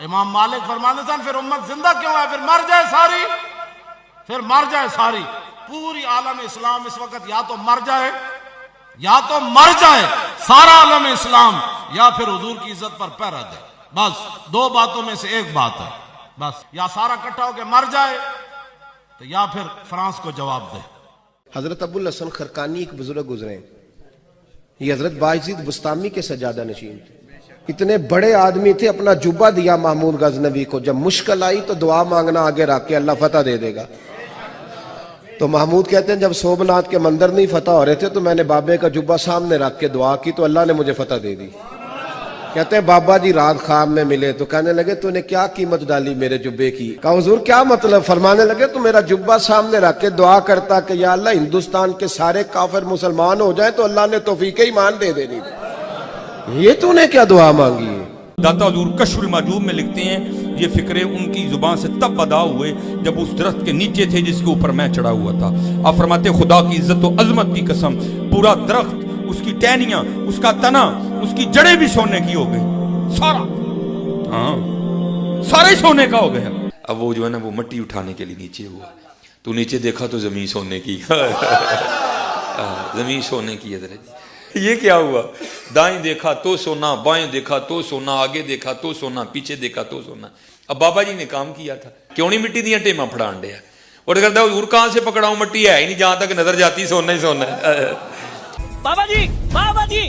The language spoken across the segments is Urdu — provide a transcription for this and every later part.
امام مالک فرماتے ہیں پھر امت زندہ کیوں ہے؟ پھر مر جائے ساری، پھر مر جائے ساری پوری عالم اسلام اس وقت یا تو مر جائے، یا تو مر جائے سارا عالم اسلام، یا پھر حضور کی عزت پر پہرا دے. بس دو باتوں میں سے ایک بات ہے، بس یا سارا اکٹھا ہو کے مر جائے تو یا پھر فرانس کو جواب دے. حضرت ابو الحسن خرقانی ایک بزرگ گزرے ہیں، یہ حضرت باعزید بستامی کے سجادہ نشین تھے. اتنے بڑے آدمی تھے، اپنا جبہ دیا محمود غزنوی کو، جب مشکل آئی تو دعا مانگنا آگے رکھ کے اللہ فتح دے دے گا. تو محمود کہتے ہیں جب سومناتھ کے مندر نہیں فتح ہو رہے تھے تو میں نے بابے کا جبہ سامنے رکھ کے دعا کی تو اللہ نے مجھے فتح دے دی. کہتے ہیں بابا جی رات خواب میں ملے تو کہنے لگے تو نے کیا قیمت ڈالی میرے جبے کی؟ کہا حضور کیا مطلب؟ فرمانے لگے تو میرا جبہ سامنے رکھ کے دعا کرتا کہ یا اللہ ہندوستان کے سارے کافر مسلمان ہو جائیں تو اللہ نے توفیق ایمان دے دینی. یہ تو نے کیا دعا مانگی ہے؟ داتا حضور کشف المحجوب میں لکھتے ہیں یہ فکرے ان کی زبان سے تب ادا ہوئے جب اس درخت کے نیچے تھے جس کے اوپر میں چڑھا ہوا تھا. آپ فرماتے خدا کی عزت و عظمت کی قسم پورا درخت، اس کی ٹہنیاں، اس کا تنا، اس کی جڑیں بھی سونے کی ہو گئی، سارا، ہاں سارے سونے کا ہو گیا. اب وہ جو ہے نا وہ مٹی اٹھانے کے لیے نیچے ہوا تو نیچے دیکھا تو زمین سونے کی زمین سونے کی ہے. یہ کیا ہوا؟ دائیں دیکھا تو سونا، بائیں دیکھا تو سونا، آگے دیکھا تو سونا، پیچھے دیکھا تو سونا. اب بابا جی نے کام کیا تھا، کیوں نہیں مٹی دیا ٹیماں پھڑان ڈیا اور کہتا حضور کہاں سے پکڑاؤں، مٹی ہے ہی نہیں، جہاں تک نظر جاتی سونا ہی سونا ہے. بابا جی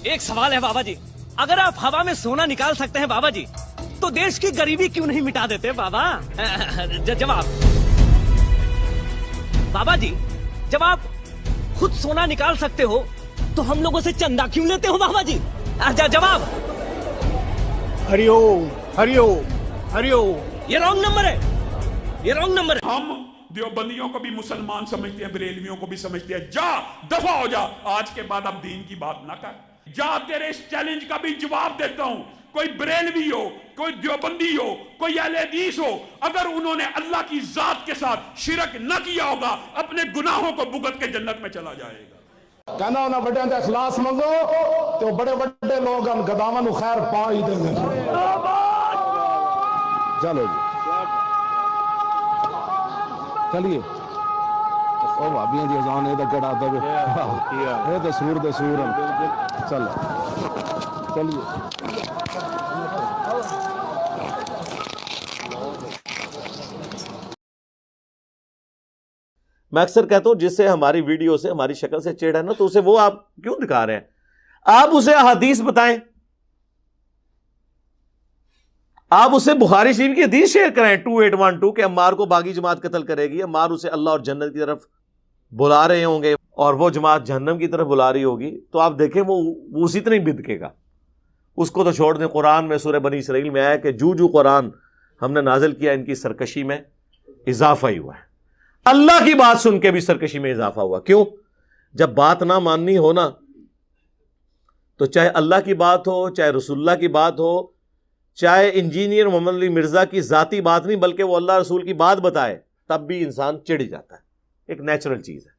ایک سوال ہے بابا جی، اگر آپ ہوا میں سونا نکال سکتے ہیں بابا جی تو دیش کی غریبی کیوں نہیں مٹا دیتے بابا؟ جواب بابا جی، جب آپ خود سونا نکال سکتے ہو تو ہم لوگوں سے چندہ کیوں لیتے ہو بابا جی؟ جواب ہری اوم ہری اوم ہری اوم. یہ رانگ نمبر ہے، یہ رانگ نمبر ہے. ہم دیوبندیوں کو بھی مسلمان سمجھتے ہیں، بریلویوں کو بھی سمجھتے ہیں. جا دفع ہو جا، آج کے بعد اب دین کی بات نہ کر. جا تیرے اس چیلنج کا بھی جواب دیتا ہوں. کوئی بریلوی ہو، کوئی دیوبندی ہو، کوئی اہل حدیث ہو، اگر انہوں نے اللہ کی ذات کے ساتھ شرک نہ کیا ہوگا اپنے گناہوں کو بھگت کے جنت میں چلا جائے گا. کہنا ہونا بڑے تے اخلاص منگو تو بڑے بڑے لوگ گداواں نو خیر پا ہی دیں گے. چلو جی چلیے او بھابیاں دی اذان اے تے کڑا دے اے تے سور دے سور چل چلیے. میں اکثر کہتا ہوں جس سے ہماری ویڈیو سے ہماری شکل سے چڑ ہے نا تو اسے وہ آپ کیوں دکھا رہے ہیں؟ آپ اسے حدیث بتائیں، آپ اسے بخاری شریف کی حدیث شیئر کریں 2812 کہ عمار کو باغی جماعت قتل کرے گی. عمار اسے اللہ اور جنت کی طرف بلا رہے ہوں گے اور وہ جماعت جہنم کی طرف بلا رہی ہوگی تو آپ دیکھیں وہ اسی طرح ہی بدکے گا. اس کو تو چھوڑ دیں. قرآن میں سورہ بنی اسرائیل میں آیا کہ جو قرآن ہم نے نازل کیا ان کی سرکشی میں اضافہ ہی ہوا ہے. اللہ کی بات سن کے بھی سرکشی میں اضافہ ہوا. کیوں؟ جب بات نہ ماننی ہو نا تو چاہے اللہ کی بات ہو، چاہے رسول اللہ کی بات ہو، چاہے انجینئر محمد علی مرزا کی ذاتی بات نہیں بلکہ وہ اللہ رسول کی بات بتائے تب بھی انسان چڑ جاتا ہے. ایک نیچرل چیز ہے.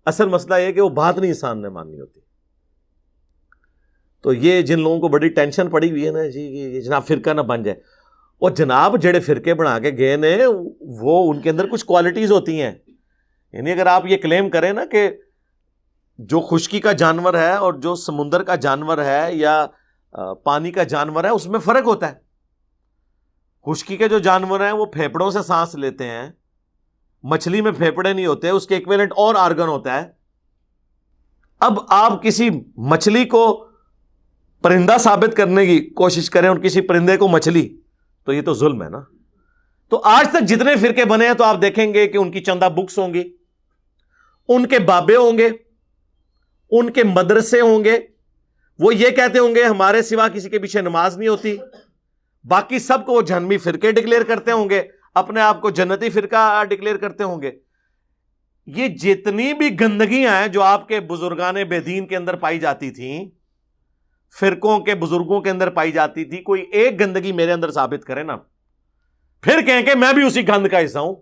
اصل مسئلہ یہ کہ وہ بات نہیں انسان نے ماننی ہوتی. تو یہ جن لوگوں کو بڑی ٹینشن پڑی ہوئی ہے نا جی جناب فرقہ نہ بن جائے، وہ جناب جڑے فرقے بنا کے گئے نے وہ ان کے اندر کچھ کوالٹیز ہوتی ہیں. یعنی اگر آپ یہ کلیم کریں نا کہ جو خشکی کا جانور ہے اور جو سمندر کا جانور ہے یا پانی کا جانور ہے اس میں فرق ہوتا ہے. خشکی کے جو جانور ہیں وہ پھیپڑوں سے سانس لیتے ہیں، مچھلی میں پھیپڑے نہیں ہوتے، اس کے ایکویلنٹ اور آرگن ہوتا ہے. اب آپ کسی مچھلی کو پرندہ ثابت کرنے کی کوشش کریں اور کسی پرندے کو مچھلی، تو یہ تو ظلم ہے نا. تو آج تک جتنے فرقے بنے ہیں تو آپ دیکھیں گے کہ ان کی چندہ بکس ہوں گی، ان کے بابے ہوں گے، ان کے مدرسے ہوں گے. وہ یہ کہتے ہوں گے ہمارے سوا کسی کے پیچھے نماز نہیں ہوتی. باقی سب کو وہ جہنمی فرقے ڈکلیئر کرتے ہوں گے، اپنے آپ کو جنتی فرقہ ڈکلیئر کرتے ہوں گے. یہ جتنی بھی گندگیاں ہیں جو آپ کے بزرگان بے دین کے اندر پائی جاتی تھیں، فرقوں کے بزرگوں کے اندر پائی جاتی تھی، کوئی ایک گندگی میرے اندر ثابت کرے نا پھر کہیں کہ میں بھی اسی گند کا حصہ ہوں.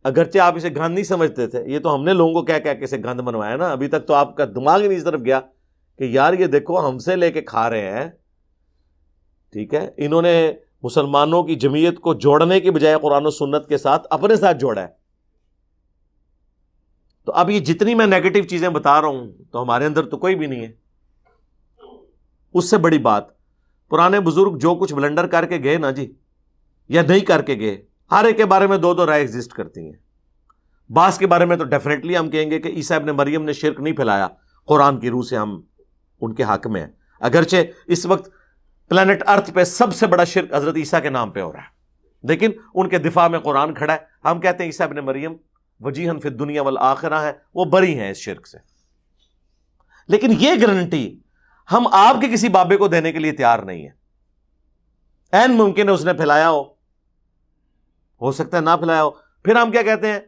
اگرچہ آپ اسے گند نہیں سمجھتے تھے، یہ تو ہم نے لوگوں کو کہہ کے اسے گند بنوایا نا. ابھی تک تو آپ کا دماغ ہی نہیں اس طرف گیا کہ یار یہ دیکھو ہم سے لے کے کھا رہے ہیں، ٹھیک ہے، انہوں نے مسلمانوں کی جمعیت کو جوڑنے کے بجائے قرآن و سنت کے ساتھ اپنے ساتھ جوڑا ہے. تو اب یہ جتنی میں نیگیٹو چیزیں بتا رہا ہوں تو ہمارے اندر تو کوئی بھی نہیں ہے. اس سے بڑی بات، پرانے بزرگ جو کچھ بلنڈر کر کے گئے نا جی، یا نہیں کر کے گئے، ہر ایک کے بارے میں دو رائے ایگزسٹ کرتی ہیں. بعض کے بارے میں تو ڈیفینیٹلی ہم کہیں گے کہ عیسیٰ ابن مریم نے شرک نہیں پھیلایا، قرآن کی روح سے ہم ان کے حق میں ہیں، اگرچہ اس وقت پلانٹ ارتھ پہ سب سے بڑا شرک حضرت عیسیٰ کے نام پہ ہو رہا ہے، لیکن ان کے دفاع میں قرآن کھڑا ہے. ہم کہتے ہیں عیسیٰ ابن مریم وجیہن فی الدنیا والآخرہ ہے، وہ بری ہیں اس شرک سے. لیکن یہ گارنٹی ہم آپ کے کسی بابے کو دینے کے لیے تیار نہیں ہے. این ممکن ہے اس نے پھیلایا ہو سکتا ہے نہ پھیلایا ہو. پھر ہم کیا کہتے ہیں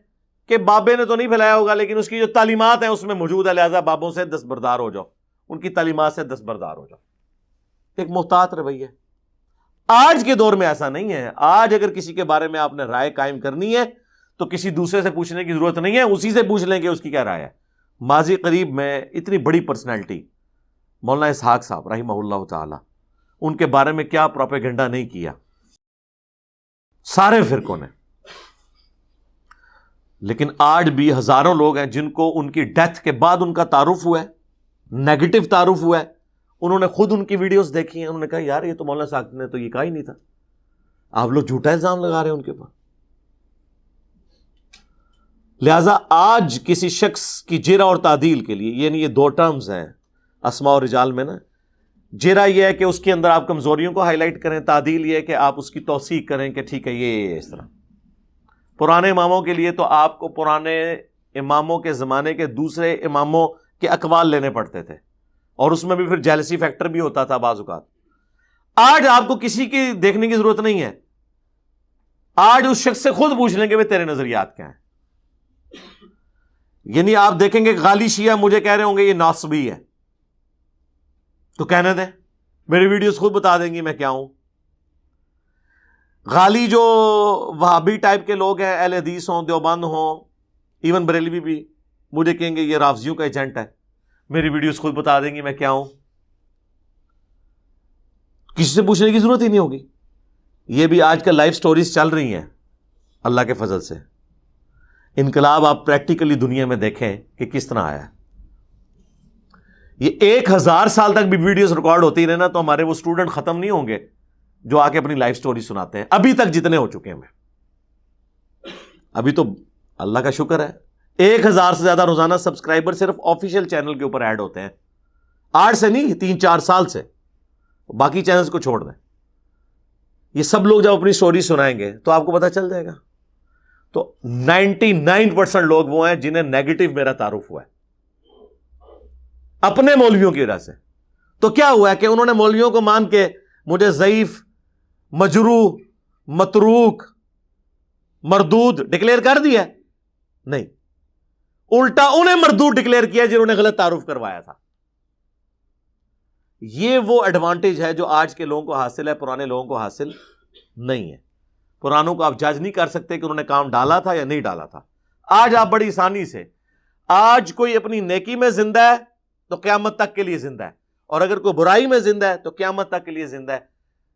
کہ بابے نے تو نہیں پھیلایا ہوگا، لیکن اس کی جو تعلیمات ہیں اس میں موجود ہے، لہذا بابوں سے دستبردار ہو جاؤ، ان کی تعلیمات سے دستبردار ہو جاؤ. ایک محتاط رویہ. آج کے دور میں ایسا نہیں ہے. آج اگر کسی کے بارے میں آپ نے رائے قائم کرنی ہے تو کسی دوسرے سے پوچھنے کی ضرورت نہیں ہے، اسی سے پوچھ لیں کہ اس کی کیا رائے ہے. ماضی قریب میں اتنی بڑی پرسنالٹی مولانا اسحاق صاحب رحمہ اللہ تعالی، ان کے بارے میں کیا پروپیگنڈا نہیں کیا سارے فرقوں نے. لیکن آج بھی ہزاروں لوگ ہیں جن کو ان کی ڈیتھ کے بعد ان کا تعارف ہوا ہے، نیگیٹو تعارف ہوا ہے. انہوں نے خود ان کی ویڈیوز دیکھی ہیں، انہوں نے کہا یار یہ تو مولانا صاحب نے تو یہ کہا ہی نہیں تھا. آپ لوگ جھوٹا الزام لگا رہے ہیں ان کے اوپر. لہذا آج کسی شخص کی جرح اور تعدیل کے لیے، یعنی یہ دو ٹرمز ہیں اسماء اور رجال میں نا، جرح یہ ہے کہ اس کے اندر آپ کمزوریوں کو ہائی لائٹ کریں، تعدیل یہ ہے کہ آپ اس کی توثیق کریں کہ ٹھیک ہے یہ اس طرح. پرانے اماموں کے لیے تو آپ کو پرانے اماموں کے زمانے کے دوسرے اماموں کے اقوال لینے پڑتے تھے، اور اس میں بھی پھر جیلسی فیکٹر بھی ہوتا تھا بعض اوقات. آج آپ کو کسی کی دیکھنے کی ضرورت نہیں ہے. آج اس شخص سے خود پوچھ لیں کہ وہ تیرے نظریات کیا ہیں. یعنی آپ دیکھیں گے غالی شیعہ مجھے کہہ رہے ہوں گے یہ ناصبی ہے، تو کہنے دیں، میری ویڈیوز خود بتا دیں گی میں کیا ہوں. غالی جو وہابی ٹائپ کے لوگ ہیں، اہل حدیث ہوں، دیوبند ہوں، ایون بریلوی بھی، مجھے کہیں گے یہ رافضیوں کا ایجنٹ ہے، میری ویڈیوز خود بتا دیں گی میں کیا ہوں. کسی سے پوچھنے کی ضرورت ہی نہیں ہوگی. یہ بھی آج کل لائف سٹوریز چل رہی ہیں اللہ کے فضل سے. انقلاب آپ پریکٹیکلی دنیا میں دیکھیں کہ کس طرح آیا ہے. یہ 1000 سال تک بھی ویڈیوز ریکارڈ ہوتی رہے نا تو ہمارے وہ سٹوڈنٹ ختم نہیں ہوں گے جو آ کے اپنی لائف سٹوری سناتے ہیں. ابھی تک جتنے ہو چکے ہیں، ابھی تو اللہ کا شکر ہے 1000 سے زیادہ روزانہ سبسکرائبر صرف آفیشیل چینل کے اوپر ایڈ ہوتے ہیں. 8 سے نہیں، 3-4 سال سے. باقی چینلز کو چھوڑ دیں. یہ سب لوگ جب اپنی سٹوری سنائیں گے تو آپ کو پتہ چل جائے گا. تو 99% لوگ وہ ہیں جنہیں نیگیٹو میرا تعارف ہوا ہے اپنے مولویوں کی وجہ سے. تو کیا ہوا ہے کہ انہوں نے مولویوں کو مان کے مجھے ضعیف، مجروح، متروک، مردود ڈکلیئر کر دیا؟ نہیں، الٹا انہیں مردود ڈکلیئر کیا جنہوں نے غلط تعارف کروایا تھا. یہ وہ ایڈوانٹیج ہے جو آج کے لوگوں کو حاصل ہے، پرانے لوگوں کو حاصل نہیں ہے. پرانوں کو آپ جج نہیں کر سکتے کہ انہوں نے کام ڈالا تھا یا نہیں ڈالا تھا. آج آپ بڑی آسانی سے، آج کوئی اپنی نیکی میں زندہ ہے تو قیامت تک کے لیے زندہ ہے، اور اگر کوئی برائی میں زندہ ہے تو قیامت تک کے لیے زندہ ہے.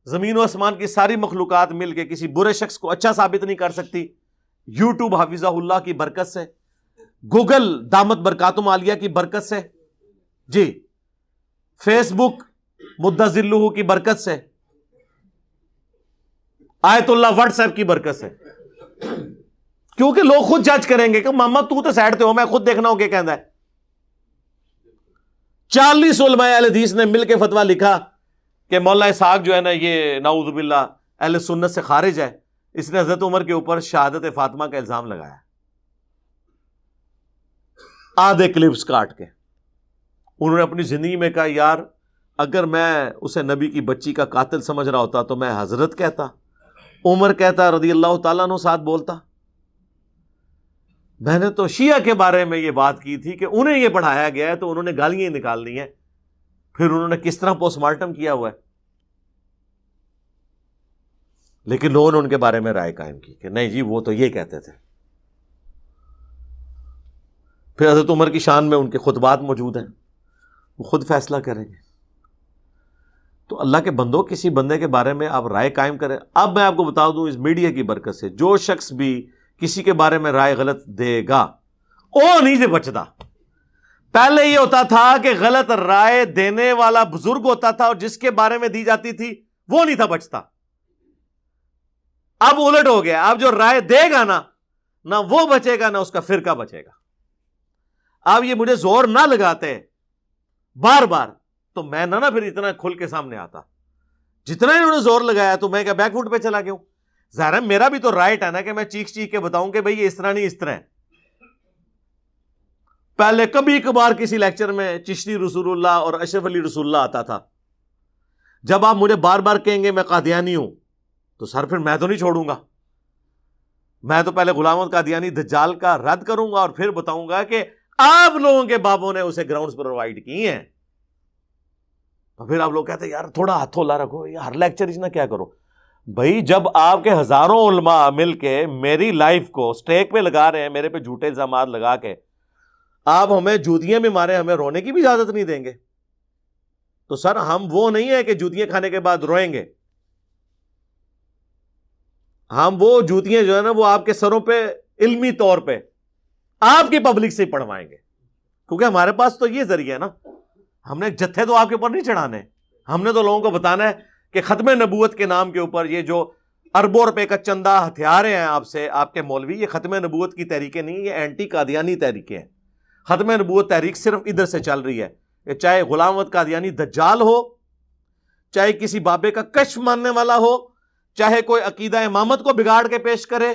زمین و آسمان کی ساری مخلوقات مل کے کسی برے شخص کو اچھا ثابت نہیں کر سکتی. یوٹیوب حافظہ اللہ کی برکت سے، گوگل دامت برکاتم عالیہ کی برکت سے، جی فیس بک مدّ ذلہ کی برکت سے، آیت اللہ واٹس ایپ کی برکت سے. کیونکہ لوگ خود جج کریں گے کہ ماما تو سائڈ تے ہو، میں خود دیکھنا ہوں کہ کہندا ہے. 40 علماء اہل حدیث نے مل کے فتویٰ لکھا کہ مولانا اسحاق جو ہے نا یہ نعوذ باللہ اہل سنت سے خارج ہے. اس نے حضرت عمر کے اوپر شہادت فاطمہ کا الزام لگایا آدھے کلپس کاٹ کے. انہوں نے اپنی زندگی میں کہا یار اگر میں اسے نبی کی بچی کا قاتل سمجھ رہا ہوتا تو میں حضرت کہتا، عمر کہتا، رضی اللہ تعالیٰ عنہ ساتھ بولتا. میں نے تو شیعہ کے بارے میں یہ بات کی تھی کہ انہیں یہ پڑھایا گیا ہے تو انہوں نے گالیاں نکال لی ہیں. پھر انہوں نے کس طرح پوسٹ مارٹم کیا ہوا ہے. لیکن لوگوں نے ان کے بارے میں رائے قائم کی کہ نہیں جی وہ تو یہ کہتے تھے. پھر حضرت عمر کی شان میں ان کے خطبات موجود ہیں، وہ خود فیصلہ کریں گے. تو اللہ کے بندوں کسی بندے کے بارے میں آپ رائے قائم کریں. اب میں آپ کو بتا دوں اس میڈیا کی برکت سے جو شخص بھی کسی کے بارے میں رائے غلط دے گا وہ نہیں سے بچتا. پہلے یہ ہوتا تھا کہ غلط رائے دینے والا بزرگ ہوتا تھا اور جس کے بارے میں دی جاتی تھی وہ نہیں تھا بچتا. اب الٹ ہو گیا. اب جو رائے دے گا نا نہ وہ بچے گا نہ اس کا فرقہ بچے گا. اب یہ مجھے زور نہ لگاتے بار بار تو میں نہ پھر اتنا کھل کے سامنے آتا. جتنا انہوں نے زور لگایا تو میں کیا بیک فوٹ پہ چلا گیا ہوں. ظاہر ہے میرا بھی تو رائٹ ہے نا کہ میں چیخ چیخ کے بتاؤں کہ بھئی یہ اس طرح نہیں اس طرح ہے. پہلے کبھی کبھار کسی لیکچر میں چشتی رسول اللہ اور اشرف علی رسول اللہ آتا تھا. جب آپ مجھے بار بار کہیں گے میں قادیانی ہوں تو سر پھر میں تو نہیں چھوڑوں گا. میں تو پہلے غلام احمد قادیانی دجال کا رد کروں گا اور پھر بتاؤں گا کہ آپ لوگوں کے بابوں نے اسے گراؤنڈز پرووائڈ کی ہیں. تو پھر آپ لوگ کہتے ہیں یار تھوڑا ہاتھ ہولا رکھو, ہر لیکچر اس نہ کیا کرو. بھائی جب آپ کے ہزاروں علماء مل کے میری لائف کو سٹیک پہ لگا رہے ہیں, میرے پہ جھوٹے الزامات لگا کے, آپ ہمیں جوتیاں بھی مارے, ہمیں رونے کی بھی اجازت نہیں دیں گے. تو سر ہم وہ نہیں ہے کہ جوتیاں کھانے کے بعد روئیں گے. ہم وہ جوتیاں جو ہے نا وہ آپ کے سروں پہ علمی طور پہ آپ کی پبلک سے پڑھوائیں گے, کیونکہ ہمارے پاس تو یہ ذریعہ ہے نا. ہم نے جتھے تو آپ کے اوپر نہیں چڑھانے, ہم نے تو لوگوں کو بتانا ہے کہ ختم نبوت کے نام کے اوپر یہ جو اربوں روپے کا چندہ ہتھیارے ہیں آپ سے آپ کے مولوی, یہ ختم نبوت کی تحریکیں نہیں, یہ اینٹی قادیانی تحریکیں ہیں. ختم نبوت تحریک صرف ادھر سے چل رہی ہے, چاہے غلام احمد قادیانی دجال ہو, چاہے کسی بابے کا کشف ماننے والا ہو, چاہے کوئی عقیدہ امامت کو بگاڑ کے پیش کرے,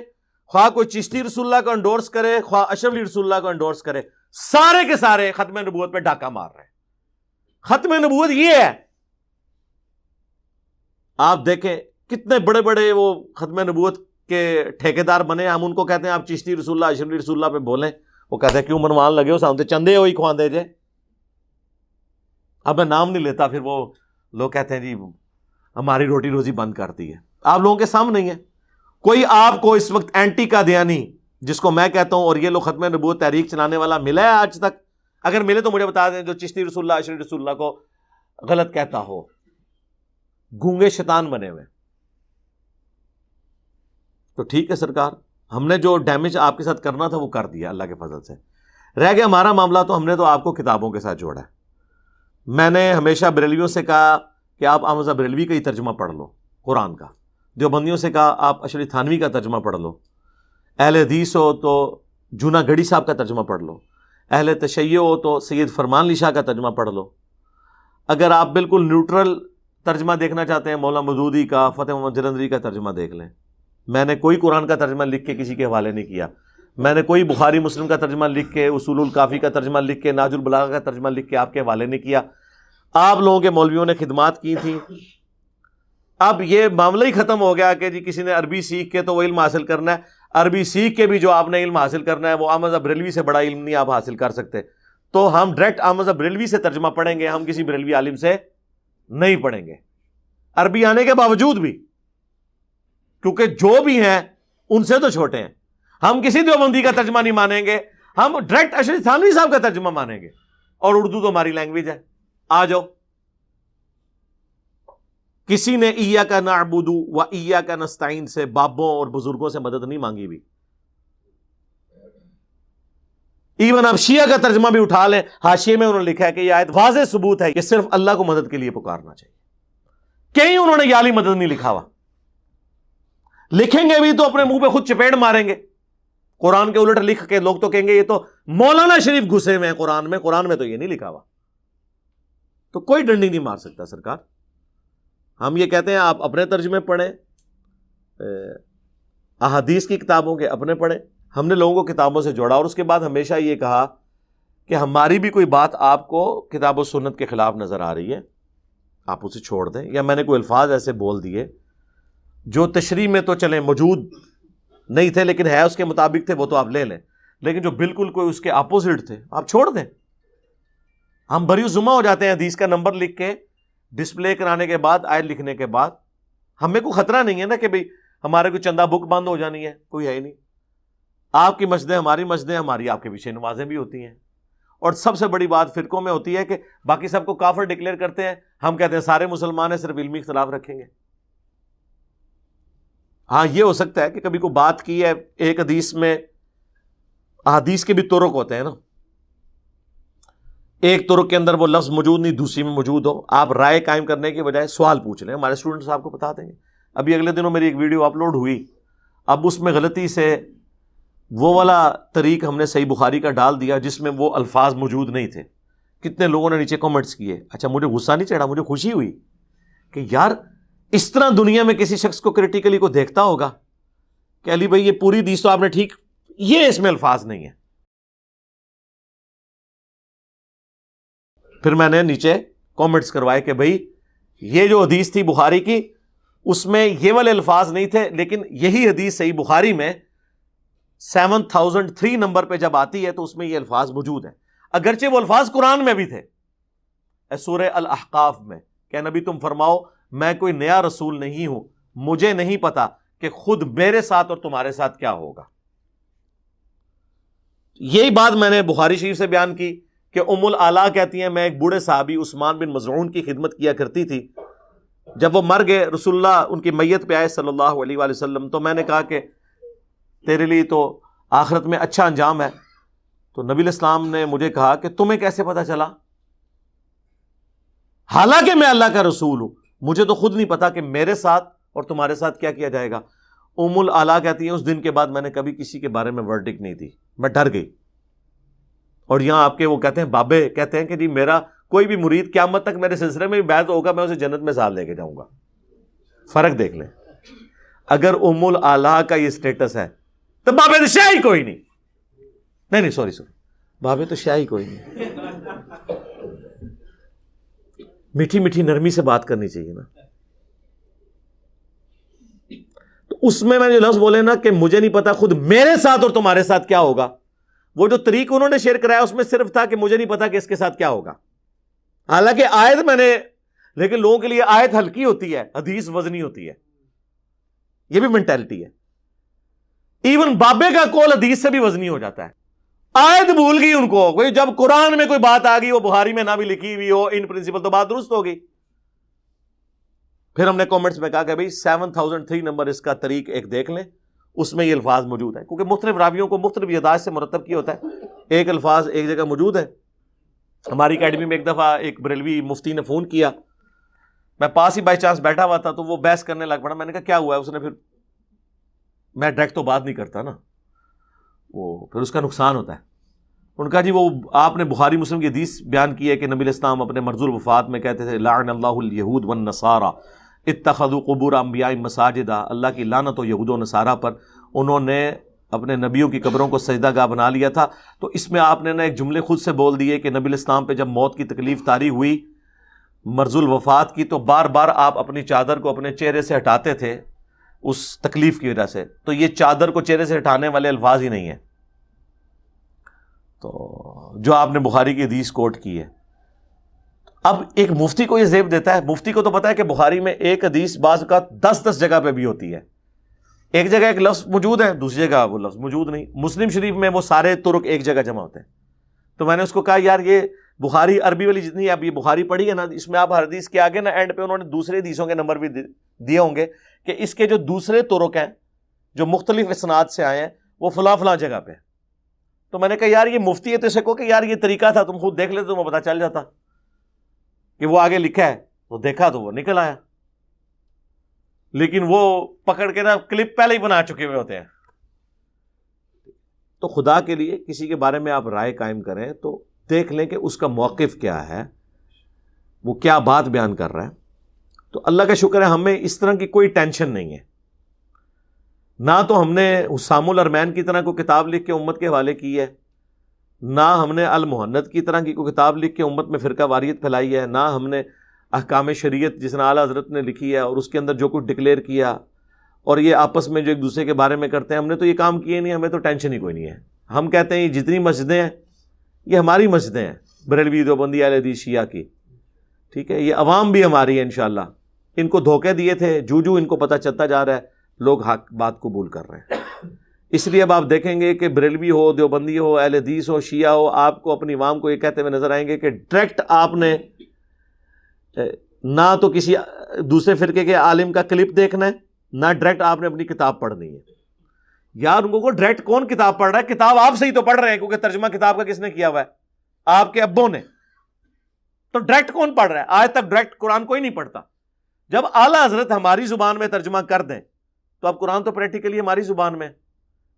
خواہ کوئی چشتی رسول اللہ کو انڈورس کرے, خواہ اشرف علی رسول اللہ کو انڈورس کرے, سارے کے سارے ختم نبوت پہ ڈاکہ مار رہے ہیں. ختم نبوت یہ ہے. آپ دیکھیں کتنے بڑے بڑے وہ ختم نبوت کے ٹھیکیدار بنے, ہم ان کو کہتے ہیں آپ چشتی رسول اللہ اشرف علی رسول اللہ پہ بولیں, وہ کہتے ہیں کیوں منوان لگے ہو, سامنے چندے ہوئی خواندے جے. اب میں نام نہیں لیتا, پھر وہ لوگ کہتے ہیں جی ہماری روٹی روزی بند کرتی ہے. آپ لوگوں کے سامنے ہی ہے. کوئی آپ کو اس وقت اینٹی قادیانی جس کو میں کہتا ہوں اور یہ لوگ ختم نبوت تحریک چلانے والا ملا ہے آج تک؟ اگر ملے تو مجھے بتا دیں جو چشتی رسول اللہ اشرف رسول اللہ کو غلط کہتا ہو. گونگے شیطان بنے ہوئے. تو ٹھیک ہے سرکار, ہم نے جو ڈیمیج آپ کے ساتھ کرنا تھا وہ کر دیا اللہ کے فضل سے. رہ گیا ہمارا معاملہ, تو ہم نے تو آپ کو کتابوں کے ساتھ جوڑا ہے. میں نے ہمیشہ بریلویوں سے کہا کہ آپ احمد رضا بریلوی کا ہی ترجمہ پڑھ لو قرآن کا. دیوبندیوں سے کہا آپ اشرف تھانوی کا ترجمہ پڑھ لو. اہل حدیث ہو تو جونا گڑھی صاحب کا ترجمہ پڑھ لو. اہل تشیع ہو تو سید فرمان علی شاہ کا ترجمہ پڑھ لو. اگر آپ بالکل نیوٹرل ترجمہ دیکھنا چاہتے ہیں مولانا مودودی کا, فتح محمد جلندری کا ترجمہ دیکھ لیں. میں نے کوئی قرآن کا ترجمہ لکھ کے کسی کے حوالے نہیں کیا. میں نے کوئی بخاری مسلم کا ترجمہ لکھ کے, اصول الکافی کا ترجمہ لکھ کے, ناج البلاغہ کا ترجمہ لکھ کے آپ کے حوالے نہیں کیا. آپ لوگوں کے مولویوں نے خدمات کی تھیں. اب یہ معاملہ ہی ختم ہو گیا کہ جی کسی نے عربی سیکھ کے تو وہ علم حاصل کرنا ہے. عربی سیکھ کے بھی جو آپ نے علم حاصل کرنا ہے وہ احمد رضا بریلوی سے بڑا علم نہیں آپ حاصل کر سکتے. تو ہم ڈائریکٹ احمد رضا بریلوی سے ترجمہ پڑھیں گے, ہم کسی بریلوی عالم سے نہیں پڑھیں گے عربی آنے کے باوجود بھی, کیونکہ جو بھی ہیں ان سے تو چھوٹے ہیں. ہم کسی دیوبندی کا ترجمہ نہیں مانیں گے, ہم ڈائریکٹ اشرف تھانوی صاحب کا ترجمہ مانیں گے. اور اردو تو ہماری لینگویج ہے. آ جاؤ. کسی نے ایاک نعبد و ایاک نستعین سے بابوں اور بزرگوں سے مدد نہیں مانگی بھی. ایون آپ شیعہ کا ترجمہ بھی اٹھا لیں, حاشیے میں انہوں نے لکھا ہے کہ یہ آیت واضح ثبوت ہے کہ صرف اللہ کو مدد کے لیے پکارنا چاہیے. کہیں انہوں نے یالی مدد نہیں لکھا ہوا. لکھیں گے بھی تو اپنے منہ پہ خود چپیڑ ماریں گے. قرآن کے الٹ لکھ کے لوگ تو کہیں گے یہ تو مولانا شریف گھسے ہوئے ہیں قرآن میں, قرآن میں تو یہ نہیں لکھا ہوا. تو کوئی ڈنڈی نہیں مار سکتا سرکار. ہم یہ کہتے ہیں آپ اپنے ترجمے پڑھیں, احادیث کی کتابوں کے اپنے پڑھیں. ہم نے لوگوں کو کتابوں سے جوڑا اور اس کے بعد ہمیشہ یہ کہا کہ ہماری بھی کوئی بات آپ کو کتاب و سنت کے خلاف نظر آ رہی ہے آپ اسے چھوڑ دیں, یا میں نے کوئی الفاظ ایسے بول دیے جو تشریح میں تو چلیں موجود نہیں تھے لیکن ہے اس کے مطابق تھے, وہ تو آپ لے لیں, لیکن جو بالکل کوئی اس کے اپوزٹ تھے آپ چھوڑ دیں. ہم بری ذمہ ہو جاتے ہیں حدیث کا نمبر لکھ کے ڈسپلے کرانے کے بعد, آیت لکھنے کے بعد. ہمیں کوئی خطرہ نہیں ہے نا کہ بھئی ہمارے کوئی چندہ بک بند ہو جانی ہے, کوئی ہے ہی نہیں. آپ کی مسجدیں ہماری مسجدیں, ہماری آپ کے پیچھے نمازیں بھی ہوتی ہیں. اور سب سے بڑی بات فرقوں میں ہوتی ہے کہ باقی سب کو کافر ڈکلیئر کرتے ہیں، ہم کہتے ہیں سارے مسلمان ہیں، صرف علمی اختلاف رکھیں گے۔ ہاں یہ ہو سکتا ہے کہ کبھی کوئی بات کی ہے ایک حدیث میں، احادیث کے بھی طرق ہوتے ہیں نا، ایک طرق کے اندر وہ لفظ موجود نہیں، دوسری میں موجود ہو، آپ رائے قائم کرنے کے بجائے سوال پوچھ لیں، ہمارے اسٹوڈنٹس آپ کو بتا دیں گے۔ ابھی اگلے دنوں میری ایک ویڈیو اپلوڈ ہوئی، اب اس میں غلطی سے وہ والا طریق ہم نے صحیح بخاری کا ڈال دیا جس میں وہ الفاظ موجود نہیں تھے۔ کتنے لوگوں نے نیچے کامنٹس کیے۔ اچھا مجھے غصہ نہیں چڑھا، مجھے خوشی ہوئی کہ یار اس طرح دنیا میں کسی شخص کو کریٹیکلی کو دیکھتا ہوگا کہ علی بھائی یہ پوری حدیث تو آپ نے ٹھیک، یہ اس میں الفاظ نہیں ہے۔ پھر میں نے نیچے کامنٹس کروائے کہ بھائی یہ جو حدیث تھی بخاری کی اس میں یہ والے الفاظ نہیں تھے، لیکن یہی حدیث صحیح بخاری میں 7003 نمبر پہ جب آتی ہے تو اس میں یہ الفاظ موجود ہیں، اگرچہ وہ الفاظ قرآن میں بھی تھے، سورہ الاحقاف میں کہ نبی تم فرماؤ میں کوئی نیا رسول نہیں ہوں، مجھے نہیں پتا کہ خود میرے ساتھ اور تمہارے ساتھ کیا ہوگا۔ یہی بات میں نے بخاری شریف سے بیان کی کہ ام الاعلیٰ کہتی ہیں میں ایک بوڑھے صحابی عثمان بن مظعون کی خدمت کیا کرتی تھی، جب وہ مر گئے رسول اللہ ان کی میت پہ آئے صلی اللہ علیہ وآلہ وسلم، تو میں نے کہا کہ تیرے لیے تو آخرت میں اچھا انجام ہے، تو نبی علیہ السلام نے مجھے کہا کہ تمہیں کیسے پتا چلا، حالانکہ میں اللہ کا رسول ہوں، مجھے تو خود نہیں پتا کہ میرے ساتھ اور تمہارے ساتھ کیا کیا جائے گا۔ ام الاعلیٰ کہتی ہیں اس دن کے بعد میں نے کبھی کسی کے بارے میں ورڈکٹ نہیں دی، میں ڈر گئی۔ اور یہاں آپ کے وہ کہتے ہیں بابے کہتے ہیں کہ جی میرا کوئی بھی مرید قیامت تک میرے سلسلے میں بھی بیعت ہوگا، میں اسے جنت میں ساتھ لے کے جاؤں گا۔ فرق دیکھ لیں، اگر ام الاعلیٰ کا یہ سٹیٹس ہے تو بابے تو شاہ ہی کوئی نہیں سوری بابے تو شاہ ہی کوئی نہیں۔ میٹھی میٹھی نرمی سے بات کرنی چاہیے نا۔ تو اس میں جو لفظ بولے نا کہ مجھے نہیں پتا خود میرے ساتھ اور تمہارے ساتھ کیا ہوگا، وہ جو طریق انہوں نے شیئر کرایا اس میں صرف تھا کہ مجھے نہیں پتا کہ اس کے ساتھ کیا ہوگا، حالانکہ آیت میں نے، لیکن لوگوں کے لیے آیت ہلکی ہوتی ہے، حدیث وزنی ہوتی ہے، یہ بھی مینٹالٹی ہے۔ ایون بابے کا قول حدیث سے بھی وزنی ہو جاتا ہے، آیت بھول گئی ان کو، کوئی جب قرآن میں کوئی بات آ گئی وہ بخاری میں نہ بھی لکھی ہوئی ہو ان پرنسپل تو بات درست ہوگی۔ پھر ہم نے کامنٹس میں کہا کہ بھائی 7003 نمبر اس کا طریق ایک دیکھ لیں، اس میں یہ الفاظ موجود ہیں، کیونکہ مختلف راویوں کو مختلف یادداشت سے مرتب کیا ہوتا ہے، ایک الفاظ ایک جگہ موجود ہے۔ ہماری اکیڈمی میں ایک دفعہ ایک بریلوی مفتی نے فون کیا، میں پاس ہی بائی چانس بیٹھا ہوا تھا تو وہ بحث کرنے لگ پڑا، میں نے کہا کیا ہوا ہے، اس نے، پھر میں ڈائریکٹ تو بات نہیں کرتا نا، وہ پھر اس کا نقصان ہوتا ہے۔ ان کا جی وہ آپ نے بخاری مسلم کی حدیث بیان کی ہے کہ نبی علیہ السلام اپنے مرض الوفات میں کہتے تھے لعن اللہ الیہود والنصارى اتخذوا قبور انبیاء مساجدا، اللہ کی لعنت ہو یہود و نصارہ پر، انہوں نے اپنے نبیوں کی قبروں کو سجدہ گاہ بنا لیا تھا۔ تو اس میں آپ نے نا ایک جملے خود سے بول دیے کہ نبی علیہ السلام پہ جب موت کی تکلیف طاری ہوئی مرض الوفات کی، تو بار بار آپ اپنی چادر کو اپنے چہرے سے ہٹاتے تھے اس تکلیف کی وجہ سے، تو یہ چادر کو چہرے سے ہٹانے والے الفاظ ہی نہیں ہیں، تو جو آپ نے بخاری کی حدیث کوٹ کی ہے۔ اب ایک مفتی کو یہ زیب دیتا ہے، مفتی کو تو پتا ہے کہ بخاری میں ایک حدیث بعض کا 10 جگہ پہ بھی ہوتی ہے، ایک جگہ ایک لفظ موجود ہے دوسری جگہ وہ لفظ موجود نہیں، مسلم شریف میں وہ سارے طرق ایک جگہ جمع ہوتے ہیں۔ تو میں نے اس کو کہا یار یہ بخاری عربی والی جتنی آپ یہ بخاری پڑھی ہے نا، اس میں آپ ہر حدیث کے آگے نا اینڈ پہ انہوں نے دوسرے حدیثوں کے نمبر بھی دیے ہوں گے کہ اس کے جو دوسرے طرق ہیں جو مختلف اسناد سے آئے ہیں وہ فلاں فلاں جگہ پہ۔ تو میں نے کہا یار یہ مفتی ہے تو اسے کہو کہ یار یہ طریقہ تھا، تم خود دیکھ لیتے تمہیں پتا چل جاتا کہ وہ آگے لکھا ہے، تو دیکھا تو وہ نکل آیا، لیکن وہ پکڑ کے نا کلپ پہلے ہی بنا چکے ہوئے ہوتے ہیں۔ تو خدا کے لیے کسی کے بارے میں آپ رائے قائم کریں تو دیکھ لیں کہ اس کا موقف کیا ہے، وہ کیا بات بیان کر رہا ہے۔ تو اللہ کا شکر ہے ہمیں اس طرح کی کوئی ٹینشن نہیں ہے، نہ تو ہم نے حسام الارمین کی طرح کوئی کتاب لکھ کے امت کے حوالے کی ہے، نہ ہم نے المہند کی طرح کی کوئی کتاب لکھ کے امت میں فرقہ واریت پھیلائی ہے، نہ ہم نے احکام شریعت جس نے اعلیٰ حضرت نے لکھی ہے اور اس کے اندر جو کچھ ڈکلیئر کیا اور یہ آپس میں جو ایک دوسرے کے بارے میں کرتے ہیں، ہم نے تو یہ کام کیے نہیں، ہمیں تو ٹینشن ہی کوئی نہیں ہے۔ ہم کہتے ہیں یہ جتنی مسجدیں ہیں یہ ہماری مسجدیں ہیں، بریلوی دیوبندی اہل حدیث شیعہ کی، ٹھیک ہے، یہ عوام بھی ہماری ہے انشاءاللہ۔ ان کو دھوکے دیے تھے، جو ان کو پتہ چلتا جا رہا ہے لوگ حق بات قبول کر رہے ہیں۔ اس لیے اب آپ دیکھیں گے کہ بریلوی ہو، دیوبندی ہو، اہل حدیث ہو، شیعہ ہو، آپ کو اپنی عوام کو یہ کہتے ہوئے نظر آئیں گے کہ ڈائریکٹ آپ نے نہ تو کسی دوسرے فرقے کے عالم کا کلپ دیکھنا ہے، نہ ڈائریکٹ آپ نے اپنی کتاب پڑھنی ہے. یار ان کو ڈائریکٹ کون کتاب پڑھ رہا ہے؟ کتاب آپ سے ہی تو پڑھ رہے ہیں، کیونکہ ترجمہ کتاب کا کس نے کیا ہوا ہے؟ آپ کے ابوں نے. تو ڈائریکٹ کون پڑھ رہا ہے؟ آج تک ڈائریکٹ قرآن کوئی نہیں پڑھتا. جب اعلیٰ حضرت ہماری زبان میں ترجمہ کر دیں تو اب قرآن تو پریکٹیکلی ہماری زبان میں،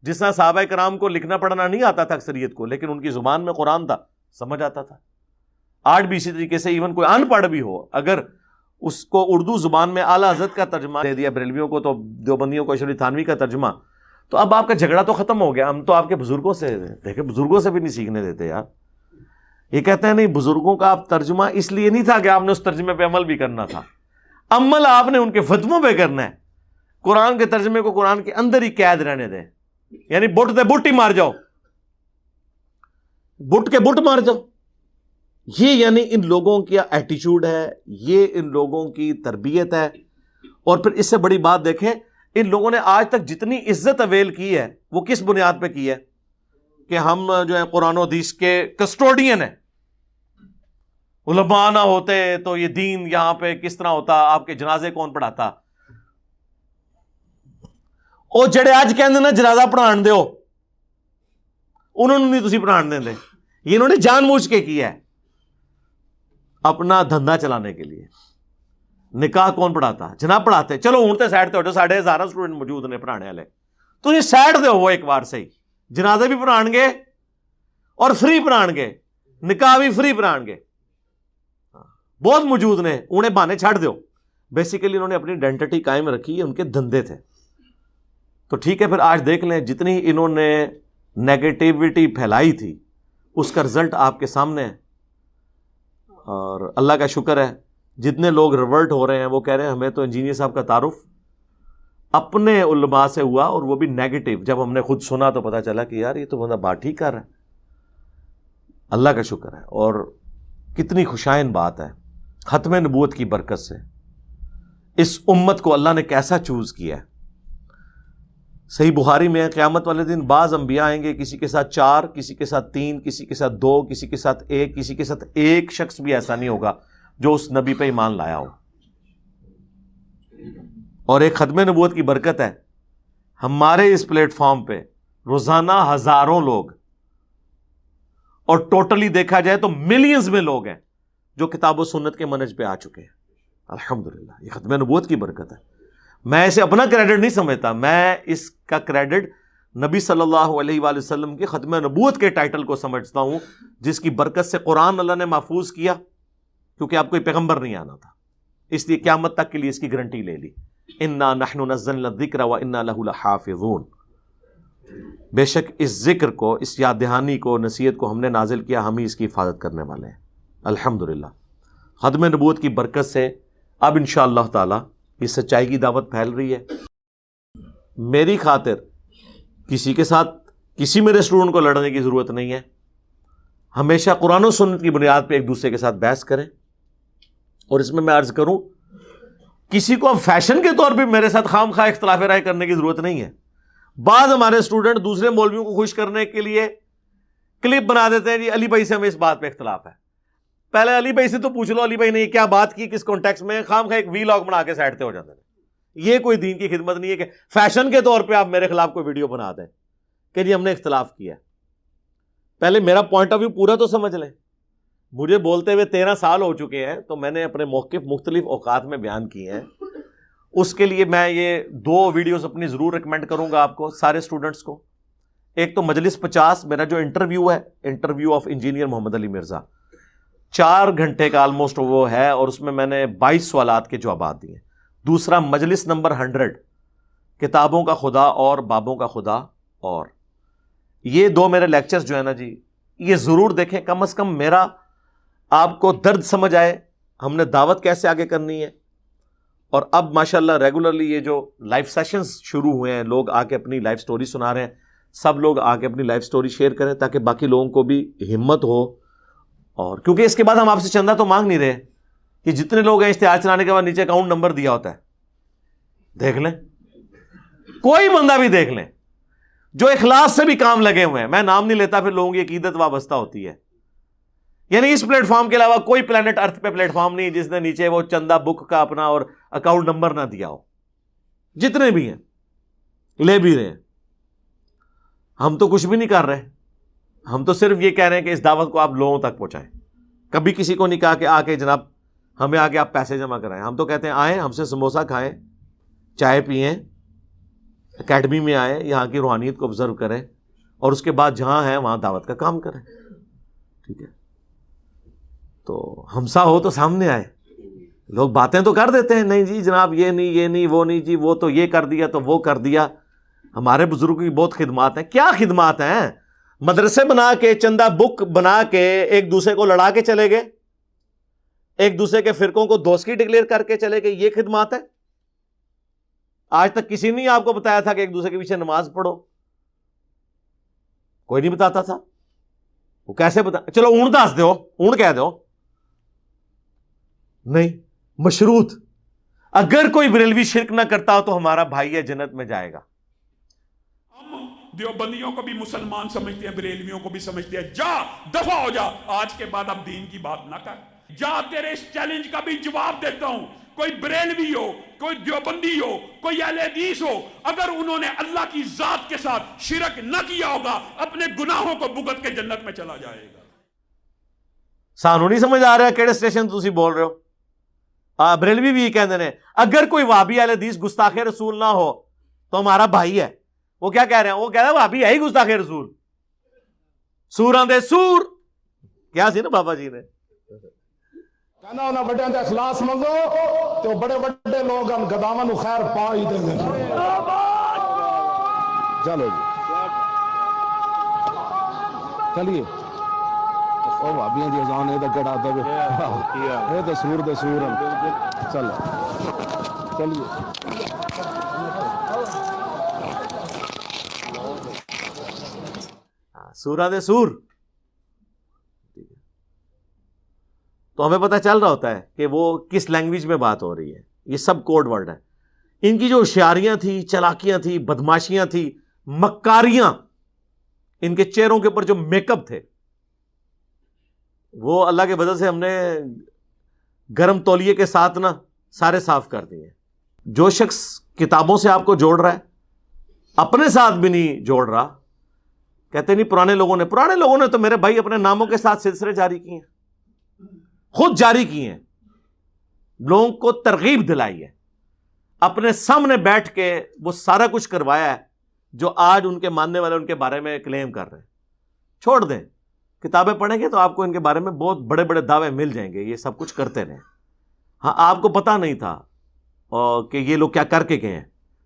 جس طرح صحابہ کرام کو لکھنا پڑھنا نہیں آتا تھا اکثریت کو، لیکن ان کی زبان میں قرآن تھا، سمجھ آتا تھا. آج بھی اسی طریقے سے ایون کوئی ان پڑھ بھی ہو، اگر اس کو اردو زبان میں اعلیٰ حضرت کا ترجمہ دے دیا بریلویوں کو، تو دیوبندیوں کو اشرف علی تھانوی کا ترجمہ، تو اب آپ کا جھگڑا تو ختم ہو گیا. ہم تو آپ کے بزرگوں سے دیکھیں، بزرگوں سے بھی نہیں سیکھنے دیتے یار. یہ کہتے ہیں نہیں، بزرگوں کا آپ ترجمہ اس لیے نہیں تھا کہ آپ نے اس ترجمے پہ عمل بھی کرنا تھا، عمل آپ نے ان کے فتووں پہ کرنا ہے. قرآن کے ترجمے کو قرآن کے اندر ہی قید رہنے دیں، یعنی بٹ دے بٹ ہی مار جاؤ، بٹ کے بٹ مار جاؤ. یہ یعنی ان لوگوں کا ایٹیچیوڈ ہے، یہ ان لوگوں کی تربیت ہے. اور پھر اس سے بڑی بات دیکھیں، ان لوگوں نے آج تک جتنی عزت اویل کی ہے وہ کس بنیاد پہ کی ہے؟ کہ ہم جو ہے قرآن و حدیث کے کسٹوڈین ہیں. علماء نہ ہوتے تو یہ دین یہاں پہ کس طرح ہوتا، آپ کے جنازے کون پڑھاتا؟ او جڑے آج کہندے نا جنازہ پڑھان دیو، انہوں نے نہیں تسی پڑھان دیں دے. یہ انہوں نے جان بوجھ کے کیا ہے اپنا دھندا چلانے کے لیے. نکاح کون پڑھاتا؟ جناب پڑھاتے. چلو ہوں تو سائڈ تے ہو جو 10,500 اسٹوڈنٹ موجود نے پڑھانے والے، تو یہ سائڈ دے ہو ایک بار سے ہی. جنازے بھی پڑھان گے اور فری پڑھان گے، نکاح بھی فری پڑھان گے. بہت موجود نے، انہیں بہانے چھڑ دیو. بیسیکلی انہوں نے اپنی آئیڈینٹی قائم رکھی، ان کے دھندے تھے. تو ٹھیک ہے، پھر آج دیکھ لیں جتنی انہوں نے نیگیٹیوٹی پھیلائی تھی اس کا رزلٹ آپ کے سامنے ہے. اور اللہ کا شکر ہے جتنے لوگ ریورٹ ہو رہے ہیں وہ کہہ رہے ہیں ہمیں تو انجینئر صاحب کا تعارف اپنے علماء سے ہوا، اور وہ بھی نیگیٹو. جب ہم نے خود سنا تو پتا چلا کہ یار یہ تو بندہ بات ٹھیک کر رہا ہے. اللہ کا شکر ہے. اور کتنی خوشائن بات ہے ختم نبوت کی برکت سے اس امت کو اللہ نے کیسا چوز کیا ہے. صحیح بخاری میں ہے قیامت والے دن بعض انبیاء آئیں گے، کسی کے ساتھ 4، کسی کے ساتھ 3، کسی کے ساتھ 2، کسی کے ساتھ 1، کسی کے ساتھ ایک شخص بھی ایسا نہیں ہوگا جو اس نبی پہ ایمان لایا ہو. اور ایک ختم نبوت کی برکت ہے ہمارے اس پلیٹ فارم پہ روزانہ ہزاروں لوگ، اور ٹوٹلی دیکھا جائے تو ملینز میں لوگ ہیں جو کتاب و سنت کے منہج پہ آ چکے ہیں. الحمدللہ یہ ختم نبوت کی برکت ہے. میں اسے اپنا کریڈٹ نہیں سمجھتا، میں اس کا کریڈٹ نبی صلی اللہ علیہ وآلہ وسلم کی ختم نبوت کے ٹائٹل کو سمجھتا ہوں، جس کی برکت سے قرآن اللہ نے محفوظ کیا، کیونکہ آپ کوئی پیغمبر نہیں آنا تھا، اس لیے قیامت تک کے لیے اس کی گارنٹی لے لی. انا نحن نزلنا الذکر وانا لہ لحافظون. بے شک اس ذکر کو، اس یاد دہانی کو، نصیحت کو ہم نے نازل کیا، ہم ہی اس کی حفاظت کرنے والے ہیں. الحمدللہ ختم نبوت کی برکت سے اب انشاءاللہ تعالی یہ سچائی کی دعوت پھیل رہی ہے. میری خاطر کسی کے ساتھ، کسی میرے اسٹوڈنٹ کو لڑنے کی ضرورت نہیں ہے. ہمیشہ قرآن و سنت کی بنیاد پہ ایک دوسرے کے ساتھ بحث کریں. اور اس میں عرض کروں، کسی کو اب فیشن کے طور پہ میرے ساتھ خام خواہ اختلاف رائے کرنے کی ضرورت نہیں ہے. بعض ہمارے اسٹوڈنٹ دوسرے مولویوں کو خوش کرنے کے لیے کلپ بنا دیتے ہیں، جی علی بھائی سے ہمیں اس بات پہ اختلاف ہے. پہلے علی بھائی سے تو پوچھ لو علی بھائی نے یہ کیا بات کی، کس کانٹیکس میں. خام خواہ ایک وی لاگ بنا کے سائڈ پہ ہو جاتے ہیں. یہ کوئی دین کی خدمت نہیں ہے کہ فیشن کے طور پہ آپ میرے خلاف کوئی ویڈیو بنا دیں کہ جی ہم نے اختلاف کیا. پہلے میرا پوائنٹ آف ویو پورا تو سمجھ لیں. مجھے بولتے ہوئے 13 سال ہو چکے ہیں، تو میں نے اپنے موقف مختلف اوقات میں بیان کیے ہیں. اس کے لیے میں یہ 2 ویڈیوز اپنی ضرور ریکمینڈ کروں گا آپ کو سارے اسٹوڈنٹس کو. ایک تو مجلس 50 میرا جو انٹرویو ہے، انٹرویو آف انجینئر محمد علی مرزا، 4 گھنٹے کا آلموسٹ وہ ہے، اور اس میں میں نے 22 سوالات کے جوابات دیے. دوسرا مجلس نمبر 100 کتابوں کا خدا اور بابوں کا خدا. اور یہ 2 میرے لیکچرز جو ہے نا جی، یہ ضرور دیکھیں. کم از کم میرا آپ کو درد سمجھ آئے ہم نے دعوت کیسے آگے کرنی ہے. اور اب ماشاءاللہ ریگولرلی یہ جو لائف سیشنز شروع ہوئے ہیں، لوگ آ کے اپنی لائف سٹوری سنا رہے ہیں. سب لوگ آ کے اپنی لائف سٹوری شیئر کریں تاکہ باقی لوگوں کو بھی ہمت ہو. اور کیونکہ اس کے بعد ہم آپ سے چندہ تو مانگ نہیں رہے کہ جتنے لوگ ہیں اشتہار چلانے کے بعد نیچے اکاؤنٹ نمبر دیا ہوتا ہے، دیکھ لیں، کوئی بندہ بھی دیکھ لیں جو اخلاص سے بھی کام لگے ہوئے ہیں. میں نام نہیں لیتا, پھر لوگوں کی عقیدت وابستہ ہوتی ہے. یعنی اس پلیٹ فارم کے علاوہ کوئی پلانٹ ارتھ پہ پلیٹ فارم نہیں جس نے نیچے وہ چندہ بک کا اپنا اور اکاؤنٹ نمبر نہ دیا ہو. جتنے بھی ہیں لے بھی رہے ہیں. ہم تو کچھ بھی نہیں کر رہے, ہم تو صرف یہ کہہ رہے ہیں کہ اس دعوت کو آپ لوگوں تک پہنچائیں. کبھی کسی کو نہیں کہا کہ آ کے جناب ہمیں آ کے آپ پیسے جمع کرائیں. ہم تو کہتے ہیں آئیں, ہم سے سموسہ کھائیں, چائے پئیں, اکیڈمی میں آئیں, یہاں کی روحانیت کو آبزرو کریں, اور اس کے بعد جہاں ہے وہاں دعوت کا کام کریں. ٹھیک ہے, تو ہمسا ہو تو سامنے آئے. لوگ باتیں تو کر دیتے ہیں, نہیں جی جناب یہ نہیں وہ نہیں جی, وہ تو یہ کر دیا تو وہ کر دیا. ہمارے بزرگوں کی بہت خدمات ہیں. کیا خدمات ہیں؟ مدرسے بنا کے, چندہ بک بنا کے ایک دوسرے کو لڑا کے چلے گئے, ایک دوسرے کے فرقوں کو دوستی ڈکلیئر کر کے چلے گئے. یہ خدمات ہے؟ آج تک کسی نے آپ کو بتایا تھا کہ ایک دوسرے کے پیچھے نماز پڑھو؟ کوئی نہیں بتاتا تھا. وہ کیسے بتا, چلو اون دس دو, اون کہہ دو, نہیں مشروط. اگر کوئی بریلوی شرک نہ کرتا ہو تو ہمارا بھائی ہے, جنت میں جائے گا. ہم دیوبندیوں کو بھی مسلمان سمجھتے ہیں, بریلویوں کو بھی سمجھتے ہیں. جا دفع ہو جا, آج کے بعد اب دین کی بات نہ کر. جا, تیرے اس چیلنج کا بھی جواب دیتا ہوں. کوئی بریلوی ہو, کوئی دیوبندی ہو, کوئی اہل حدیث ہو, اگر انہوں نے اللہ کی ذات کے ساتھ شرک نہ کیا ہوگا, اپنے گناہوں کو بھگت کے جنت میں چلا جائے گا. سانو نہیں سمجھ آ رہا کیڑے اسٹیشن تسی بول رہے ہو. بریلوی بھی یہ کہتے ہیں اگر کوئی وہابی اہل حدیث گستاخ رسول نہ ہو تو ہمارا بھائی ہے. وہ کیا کہہ رہے ہیں؟ وہ کہہ رہے ہیں وہابی ہے ہی گستاخ رسول. سوراں دے سور کیا سی نا بابا جی نے کہنا انہاں بڑیاں دے اخلاص منگو تو بڑے بڑے لوگ ہم گداواں نو خیر پا ہی دیں گے. چلو جی چلیے, او بھابیاں دی اذان اے تے کڑا دے اے تے سور دے سور چل چلیے. سورہ دے سور. تو ہمیں پتہ چل رہا ہوتا ہے کہ وہ کس لینگویج میں بات ہو رہی ہے. یہ سب کوڈ ورڈ ہے. ان کی جو ہوشیاریاں تھیں, چلاکیاں تھیں, بدماشیاں تھیں, مکاریاں, ان کے چہروں کے اوپر جو میک اپ تھے وہ اللہ کے بدل سے ہم نے گرم تولیے کے ساتھ نا سارے صاف کر دیے. جو شخص کتابوں سے آپ کو جوڑ رہا ہے اپنے ساتھ بھی نہیں جوڑ رہا. کہتے نہیں پرانے لوگوں نے تو میرے بھائی اپنے ناموں کے ساتھ سلسلے جاری کیے ہیں, خود جاری کیے ہیں, لوگوں کو ترغیب دلائی ہے, اپنے سامنے بیٹھ کے وہ سارا کچھ کروایا ہے جو آج ان کے ماننے والے ان کے بارے میں کلیم کر رہے ہیں. چھوڑ دیں, کتابیں پڑھیں گے تو آپ کو ان کے بارے میں بہت بڑے بڑے دعوے مل جائیں گے. یہ سب کچھ کرتے رہے. ہاں آپ کو پتہ نہیں تھا کہ یہ لوگ کیا کر کے گئے ہیں.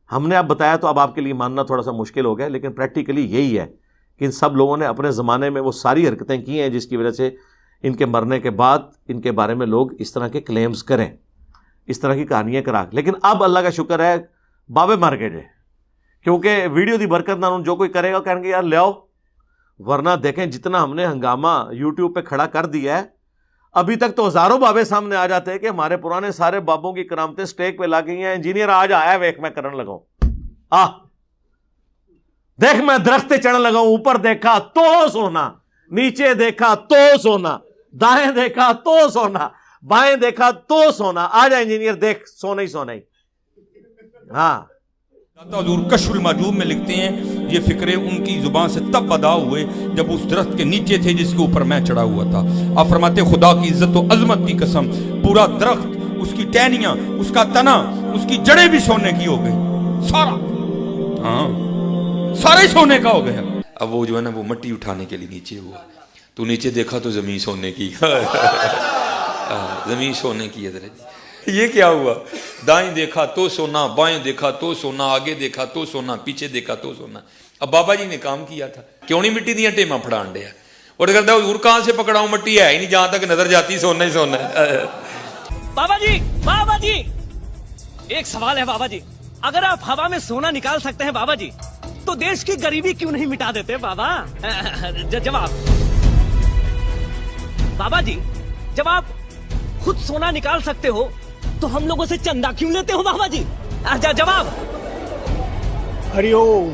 ہم نے اب بتایا تو اب آپ کے لیے ماننا تھوڑا سا مشکل ہو گیا, لیکن پریکٹیکلی یہی ہے کہ ان سب لوگوں نے اپنے زمانے میں وہ ساری حرکتیں کی ہیں جس کی وجہ سے ان کے مرنے کے بعد ان کے بارے میں لوگ اس طرح کے کلیمز کریں, اس طرح کی کہانیاں کرا. لیکن اب اللہ کا شکر ہے بابے مر گئے جے, کیونکہ ویڈیو دی برکت نہ جو کوئی کرے گا کہیں گے یار لے آؤ. ورنہ دیکھیں جتنا ہم نے ہنگامہ یوٹیوب پہ کھڑا کر دیا ہے, ابھی تک تو ہزاروں بابے سامنے آ جاتے ہیں کہ ہمارے پرانے سارے بابوں کی کرامتیں سٹیک پہ لا گئی ہیں. انجینئر آج آیا ویک میں کرن لگاؤں, دیکھ میں درخت چڑھنے لگا ہوں, اوپر دیکھا تو سونا, نیچے دیکھا تو سونا, دائیں دیکھا تو سونا, بائیں دیکھا تو سونا. آ جا انجینئر دیکھ سونا ہی سونا ہی. ہاں حضور کشف المحجوب میں لکھتے ہیں یہ فکرے ان کی زبان سے تب ادا ہوئے جب اس درخت کے نیچے تھے جس کے اوپر میں چڑھا ہوا تھا. آپ فرماتے خدا کی عزت و عظمت کی قسم پورا درخت, اس کی ٹہنیاں, اس کا تنا, اس کی جڑیں بھی سونے کی ہو گئی, سارا, ہاں سارا ہی سونے کا ہو گیا. اب وہ جو ہے نا وہ مٹی اٹھانے کے لیے نیچے ہوا, تو نیچے دیکھا تو زمین سونے کی, زمین سونے کی ہے. یہ کیا ہوا؟ دائیں دیکھا تو سونا, بائیں دیکھا تو سونا, آگے دیکھا تو سونا, پیچھے دیکھا تو سونا. اب بابا جی نے کام کیا تھا, کیوں نہیں مٹی دیا ٹیماں پھڑان دیا, اور کہتا ہے حضور کہاں سے پکڑاؤں, مٹی ہے ہی نہیں, جہاں تک نظر جاتی سونا ہی سونا ہے. بابا جی ایک سوال ہے بابا جی, اگر آپ ہوا میں سونا نکال سکتے ہیں بابا جی تو دیش کی غریبی کیوں نہیں مٹا دیتے بابا؟ جواب بابا جی, جب آپ خود سونا نکال سکتے ہو تو ہم لوگوں سے چندہ کیوں لیتے ہو بابا جی؟ جواب ہری اوم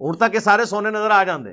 ਹੁਣ ਤੱਕ ਇਹ ਸਾਰੇ ਸੋਨੇ ਨਜ਼ਰ ਆ ਜਾਂਦੇ,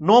9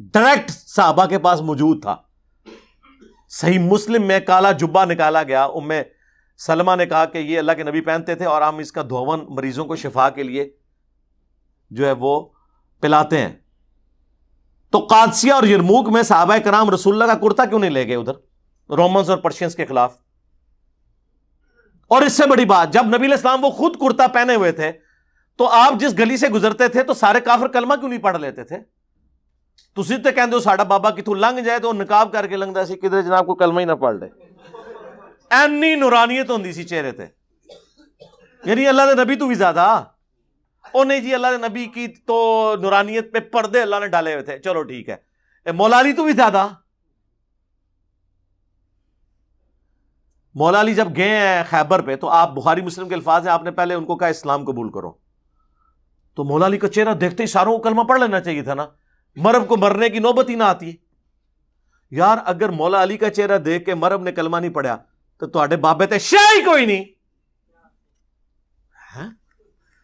ڈائریکٹ صحابہ کے پاس موجود تھا. صحیح مسلم میں کالا جبہ نکالا گیا. ام سلمہ نے کہا کہ یہ اللہ کے نبی پہنتے تھے اور ہم اس کا دھون مریضوں کو شفا کے لیے جو ہے وہ پلاتے ہیں. تو قادسیہ اور یرموک میں صحابہ کرام رسول اللہ کا کرتا کیوں نہیں لے گئے ادھر رومنز اور پرشینز کے خلاف؟ اور اس سے بڑی بات، جب نبی علیہ السلام وہ خود کرتا پہنے ہوئے تھے تو آپ جس گلی سے گزرتے تھے تو سارے کافر کلمہ کیوں نہیں پڑھ لیتے تھے؟ تسی تے کہندے ہو ساڈا بابا کتوں لنگ جائے تو نقاب کر کے لنگدا سی، کدھر جناب کو کلمہ ہی نہ پڑھ لے. اینی نورانیت ہوندی سی چہرے تے، یعنی اللہ دے نبی تو بھی زیادہ. او نہیں جی، اللہ دے نبی کی تو نورانیت پہ پردے اللہ نے ڈالے ہوئے تھے، چلو ٹھیک ہے. مولا علی تو بھی زیادہ. مولا علی جب گئے ہیں خیبر پہ تو آپ بخاری مسلم کے الفاظ ہیں، آپ نے پہلے ان کو کہا اسلام قبول کرو. تو مولا علی کا چہرہ دیکھتے ہی ساروں کو کلمہ پڑھ لینا چاہیے تھا نا، مرب کو مرنے کی نوبت ہی نہ آتی. یار اگر مولا علی کا چہرہ دیکھ کے مرب نے کلمہ نہیں پڑھا تو تواڈے بابے تے شاہ ہی کوئی نہیں.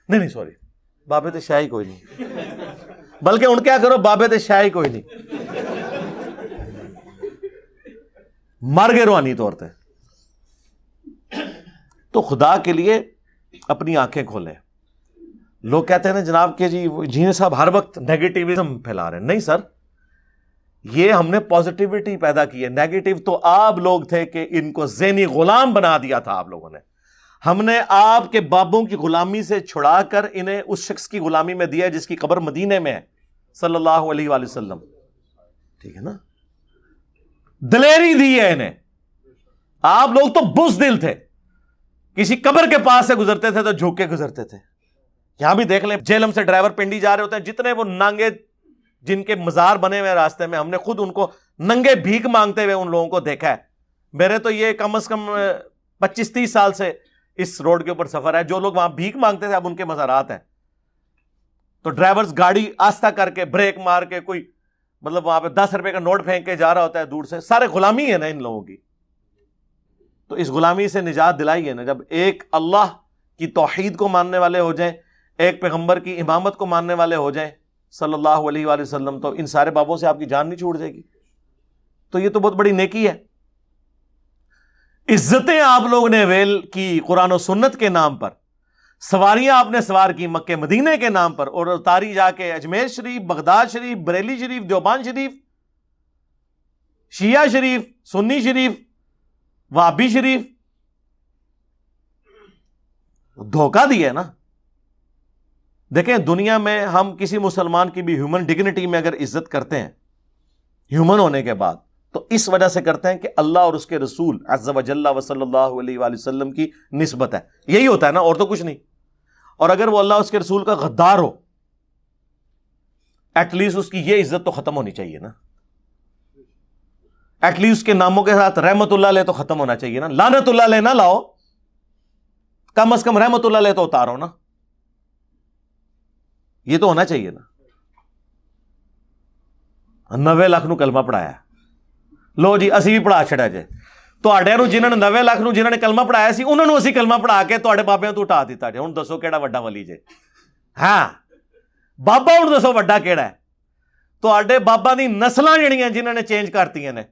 نہیں سوری، بابے تے شاہ ہی کوئی نہیں، بلکہ ان کیا کرو، بابے تے شاہ ہی کوئی نہیں، مر گئے روحانی طور پہ. تو خدا کے لیے اپنی آنکھیں کھولیں. لوگ کہتے ہیں نا جناب کہ جی صاحب ہر وقت نیگیٹیوزم پھیلا رہے ہیں. نہیں سر، یہ ہم نے پازیٹیوٹی پیدا کی ہے. نیگیٹو تو آپ لوگ تھے کہ ان کو ذہنی غلام بنا دیا تھا آپ لوگوں نے. ہم نے آپ کے بابوں کی غلامی سے چھڑا کر انہیں اس شخص کی غلامی میں دیا جس کی قبر مدینے میں ہے صلی اللہ علیہ وآلہ وسلم. ٹھیک ہے نا، دلیری دی ہے انہیں. آپ لوگ تو بزدل تھے، کسی قبر کے پاس سے گزرتے تھے تو جھوک کے گزرتے تھے. یہاں بھی دیکھ لیں، جیلم سے ڈرائیور پنڈی جا رہے ہوتے ہیں، جتنے وہ ننگے جن کے مزار بنے ہوئے راستے میں، ہم نے خود ان کو ننگے بھیک مانگتے ہوئے ان لوگوں کو دیکھا ہے. میرے تو یہ کم از کم 25-30 سال سے اس روڈ کے اوپر سفر ہے. جو لوگ وہاں بھیک مانگتے تھے اب ان کے مزارات ہیں. تو ڈرائیورز گاڑی آستہ کر کے بریک مار کے کوئی مطلب وہاں پہ 10 روپے کا نوٹ پھینک کے جا رہا ہوتا ہے دور سے. سارے غلامی ہے نا ان لوگوں کی. تو اس غلامی سے نجات دلائی ہے نا جب ایک اللہ کی توحید کو ماننے والے ہو جائیں، ایک پیغمبر کی امامت کو ماننے والے ہو جائیں صلی اللہ علیہ وآلہ وسلم، تو ان سارے بابوں سے آپ کی جان نہیں چھوٹ جائے گی. تو یہ تو بہت بڑی نیکی ہے. عزتیں آپ لوگوں نے ویل کی قرآن و سنت کے نام پر، سواریاں آپ نے سوار کی مکے مدینے کے نام پر، اور اتاری جا کے اجمیر شریف، بغداد شریف، بریلی شریف، دیوبند شریف، شیعہ شریف، سنی شریف، وہابی شریف. دھوکہ دیا ہے نا. دیکھیں دنیا میں ہم کسی مسلمان کی بھی ہیومن ڈگنیٹی میں اگر عزت کرتے ہیں ہیومن ہونے کے بعد، تو اس وجہ سے کرتے ہیں کہ اللہ اور اس کے رسول عز و جل و صلی اللہ علیہ وآلہ وسلم کی نسبت ہے. یہی ہوتا ہے نا، اور تو کچھ نہیں. اور اگر وہ اللہ اس کے رسول کا غدار ہو، ایٹ لیسٹ اس کی یہ عزت تو ختم ہونی چاہیے نا. ایٹ لیسٹ اس کے ناموں کے ساتھ رحمت اللہ علیہ تو ختم ہونا چاہیے نا. لعنت اللہ علیہ نہ لاؤ، کم از کم رحمت اللہ علیہ تو اتارو نا. یہ تو ہونا چاہیے نا. 90 لاکھ نو کلمہ پڑھایا، لو جی اسی بھی پڑھا چھڑا جے. تواڈے نو جنہاں نے 90 لاکھ نو جنہاں نے کلمہ پڑھایا سی انہاں نو اسی کلمہ پڑھا کے تواڈے بابیاں تو اٹھا دیتا جے. ہن دسو کیڑا وڈا ولی جے؟ ہاں بابا ہن دسو وڈا کیڑا ہے؟ تواڈے بابا دی نسلاں جڑیاں جنہاں نے چینج کرتیاں نے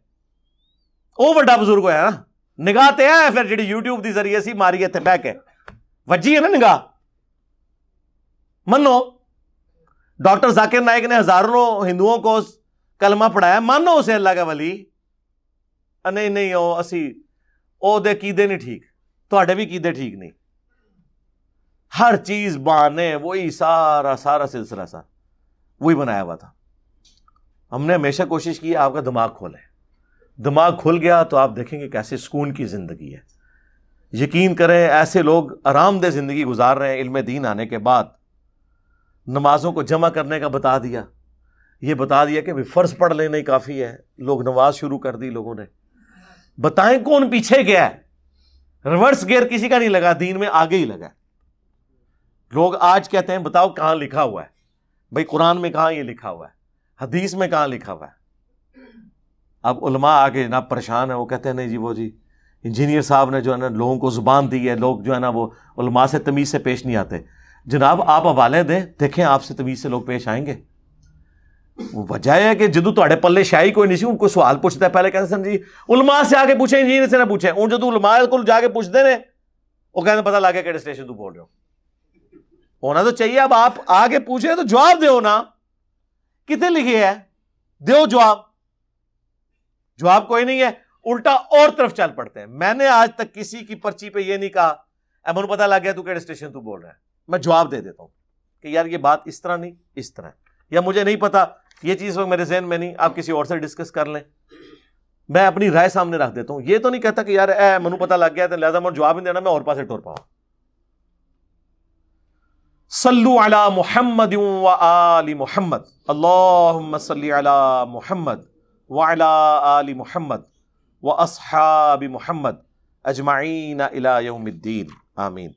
وہ وڈا بزرگ ہویا نا. نگاہ تے ہے پھر جڑی یوٹیوب دی ذریعے سی ماری اتنے بہ کے وجی ہے نا نگاہ. منو ڈاکٹر ذاکر نائک نے ہزاروں ہندوؤں کو کلمہ پڑھایا، مانو اسے اللہ کا ولی. نہیں او دے قیدے نہیں ٹھیک، تواڈے بھی قیدے ٹھیک نہیں. ہر چیز بہانے، وہی سارا سلسلہ سا وہی بنایا ہوا تھا. ہم نے ہمیشہ کوشش کی آپ کا دماغ کھولیں. دماغ کھل گیا تو آپ دیکھیں گے کیسے سکون کی زندگی ہے. یقین کریں ایسے لوگ آرام دہ زندگی گزار رہے ہیں. علم دین آنے کے بعد نمازوں کو جمع کرنے کا بتا دیا، یہ بتا دیا کہ فرض پڑھ لینا ہی کافی ہے. لوگ نماز شروع کر دی لوگوں نے. بتائیں کون پیچھے گیا ہے؟ ریورس گیئر کسی کا نہیں لگا، دین میں آگے ہی لگا. لوگ آج کہتے ہیں بتاؤ کہاں لکھا ہوا ہے؟ بھائی قرآن میں کہاں یہ لکھا ہوا ہے؟ حدیث میں کہاں لکھا ہوا ہے؟ اب علماء آگے جناب پریشان ہیں، وہ کہتے ہیں نہیں جی وہ جی انجینئر صاحب نے جو ہے نا لوگوں کو زبان دی ہے، لوگ جو ہے نا وہ علماء سے تمیز سے پیش نہیں آتے. جناب آپ حوالے دیں، دیکھیں آپ سے تمیز سے لوگ پیش آئیں گے. وجہ ہے کہ جدو تواڈے پلے شاہی کوئی نہیں سی ان کو سوال پوچھتا ہے پہلے کہتے سن جی علماء سے آ کے پوچھیں انجینئر سے نہ پوچھیں ہوں جدو علماء کو جا کے پوچھتے ہیں وہ کہتے پتہ لگ گیا کہڑے اسٹیشن تو بول رہے ہو ہونا تو چاہیے اب آپ آگے پوچھیں تو جواب دیو نا کتنے لکھے ہے دیو جواب کوئی نہیں ہے الٹا اور طرف چل پڑتے ہیں میں نے آج تک کسی کی پرچی پہ یہ نہیں کہا اے مجھے پتہ لگ گیا تو کہڑے اسٹیشن تو بول رہا ہے میں جواب دے دیتا ہوں کہ یار یہ بات اس طرح نہیں اس طرح یا مجھے نہیں پتا یہ چیز میرے ذہن میں نہیں آپ کسی اور سے ڈسکس کر لیں میں اپنی رائے سامنے رکھ دیتا ہوں یہ تو نہیں کہتا کہ یار اے منو پتہ لگ گیا تو لہذا مجھے جواب نہیں دینا میں اور پاسے ٹور پاؤں صلو علی محمد و آل محمد اللہم صلی علی محمد وعلی آل محمد و اصحاب محمد اجمعین الی یوم الدین آمین